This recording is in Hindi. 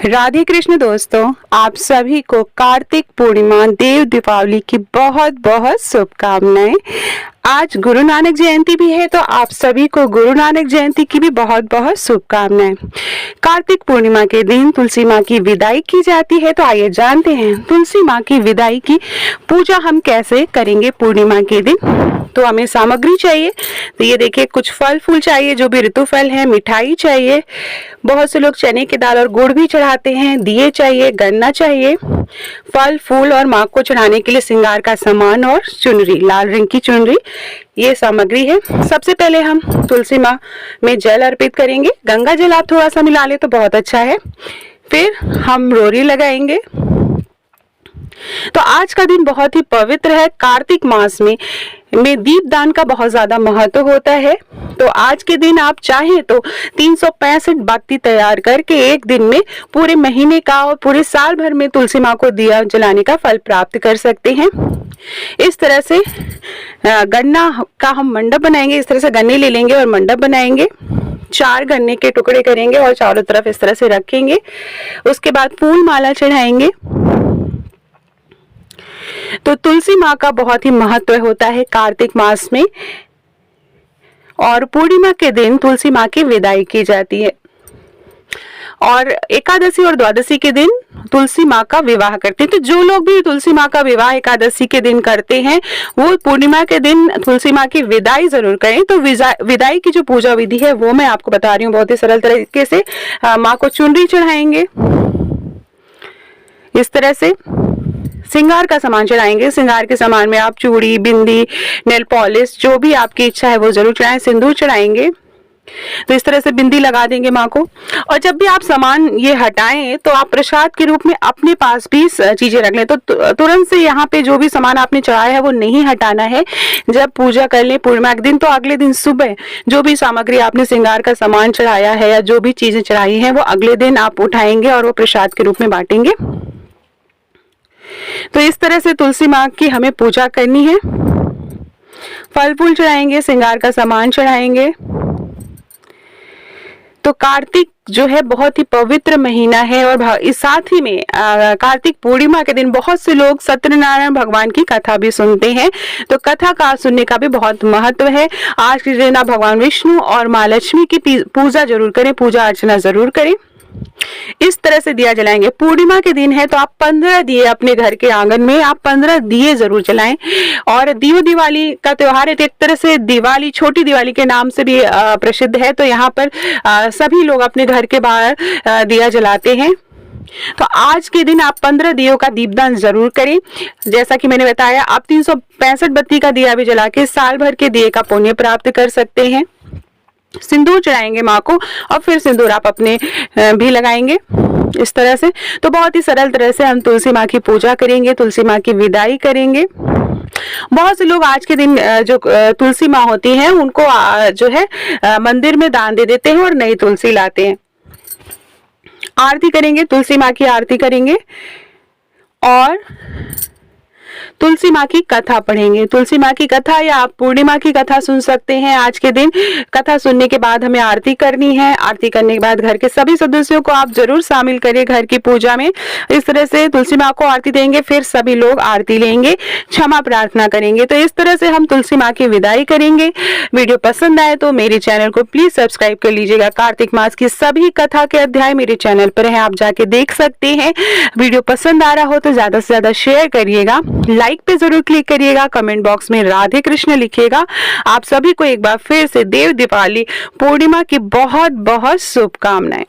राधे कृष्ण दोस्तों, आप सभी को कार्तिक पूर्णिमा देव दीपावली की बहुत बहुत शुभकामनाएं। आज गुरु नानक जयंती भी है, तो आप सभी को गुरु नानक जयंती की भी बहुत बहुत शुभकामनाएं। कार्तिक पूर्णिमा के दिन तुलसी माँ की विदाई की जाती है, तो आइए जानते हैं तुलसी माँ की विदाई की पूजा हम कैसे करेंगे पूर्णिमा के दिन। तो हमें सामग्री चाहिए, तो ये देखिए कुछ फल फूल चाहिए, जो भी ऋतु फल है, मिठाई चाहिए, बहुत से लोग चने की दाल और गुड़ भी चढ़ाते हैं, दिए चाहिए, गन्ना चाहिए, फल फूल और माँ को चढ़ाने के लिए श्रृंगार का सामान और चुनरी, लाल रंग की चुनरी, ये सामग्री है। सबसे पहले हम तुलसी माँ में जल अर्पित करेंगे। गंगा जल आप थोड़ा सा मिला ले तो बहुत अच्छा है। फिर हम रोरी लगाएंगे। तो आज का दिन बहुत ही पवित्र है। कार्तिक मास में दीपदान का बहुत ज्यादा महत्व होता है। तो आज के दिन आप चाहें तो 365 बत्ती तैयार करके एक दिन में पूरे महीने का और पूरे साल भर में तुलसी माँ को दिया जलाने का फल प्राप्त कर सकते हैं। इस तरह से गन्ना का हम मंडप बनाएंगे। इस तरह से गन्ने ले लेंगे और मंडप बनाएंगे। 4 गन्ने के टुकड़े करेंगे और चारों तरफ इस तरह से रखेंगे। उसके बाद फूल माला चढ़ाएंगे। तो तुलसी माँ का बहुत ही महत्व होता है कार्तिक मास में, और पूर्णिमा के दिन तुलसी माँ की विदाई की जाती है, और एकादशी और द्वादशी के दिन तुलसी माँ का विवाह करते हैं। तो जो लोग भी तुलसी माँ का विवाह एकादशी के दिन करते हैं, वो पूर्णिमा के दिन तुलसी माँ की विदाई जरूर करें। तो विदाई की जो पूजा विधि है वो मैं आपको बता रही हूँ बहुत ही सरल तरीके से। माँ को चुनरी चढ़ाएंगे, इस तरह से श्रृंगार का सामान चढ़ाएंगे। श्रृंगार के सामान में आप चूड़ी, बिंदी, नेल पॉलिश, जो भी आपकी इच्छा है वो जरूर चढ़ाएं। सिंदूर चढ़ाएंगे, तो इस तरह से बिंदी लगा देंगे माँ को। और जब भी आप सामान ये हटाएं तो आप प्रसाद के रूप में अपने पास भी चीजें रख लें। तो तुरंत से यहाँ पे जो भी सामान आपने चढ़ाया है वो नहीं हटाना है। जब पूजा कर लें पूर्णिमा के दिन, तो अगले दिन सुबह जो भी सामग्री आपने श्रृंगार का सामान चढ़ाया है या जो भी चीजें चढ़ाई है वो अगले दिन आप उठाएंगे और वो प्रसाद के रूप में बांटेंगे। तो इस तरह से तुलसी माँ की हमें पूजा करनी है। फल फूल चढ़ाएंगे, श्रृंगार का सामान चढ़ाएंगे। तो कार्तिक जो है बहुत ही पवित्र महीना है, और इस साथ ही में कार्तिक पूर्णिमा के दिन बहुत से लोग सत्यनारायण भगवान की कथा भी सुनते हैं। तो कथा का सुनने का भी बहुत महत्व है। आज के दिन आप भगवान विष्णु और माँ लक्ष्मी की पूजा जरूर करें, पूजा अर्चना जरूर करें। इस तरह से दिया जलाएंगे। पूर्णिमा के दिन है तो आप 15 दिए अपने घर के आंगन में आप 15 दिए जरूर जलाएं। और दिवाली का त्योहार है, तो एक तरह से दिवाली छोटी दिवाली के नाम से भी प्रसिद्ध है। तो यहाँ पर सभी लोग अपने घर के बाहर दिया जलाते हैं। तो आज के दिन आप 15 दियों का दीपदान जरूर करें। जैसा कि मैंने बताया, आप 365 बत्ती का दिया भी जला के साल भर के दिए का पुण्य प्राप्त कर सकते हैं। सिंदूर चढ़ाएंगे माँ को, और फिर सिंदूर आप अपने भी लगाएंगे इस तरह से। तो बहुत ही सरल तरह से हम तुलसी माँ की पूजा करेंगे, तुलसी माँ की विदाई करेंगे। बहुत से लोग आज के दिन जो तुलसी माँ होती हैं उनको जो है मंदिर में दान दे देते हैं और नई तुलसी लाते हैं। आरती करेंगे, तुलसी माँ की आरती करेंगे और तुलसी माँ की कथा पढ़ेंगे। तुलसी माँ की कथा या आप पूर्णिमा की कथा सुन सकते हैं। आज के दिन कथा सुनने के बाद हमें आरती करनी है। आरती करने के बाद घर के सभी सदस्यों को आप जरूर शामिल करिए घर की पूजा में। इस तरह से तुलसी माँ को आरती देंगे, फिर सभी लोग आरती लेंगे, क्षमा प्रार्थना करेंगे। तो इस तरह से हम तुलसी माँ की विदाई करेंगे। वीडियो पसंद आए तो मेरे चैनल को प्लीज सब्सक्राइब कर लीजिएगा। कार्तिक मास की सभी कथा के अध्याय मेरे चैनल पर है, आप जाके देख सकते हैं। वीडियो पसंद आ रहा हो तो ज्यादा से ज्यादा शेयर करिएगा, लाइक पे जरूर क्लिक करिएगा, कमेंट बॉक्स में राधे कृष्ण लिखिएगा। आप सभी को एक बार फिर से देव दीपावली पूर्णिमा की बहुत बहुत शुभकामनाएं।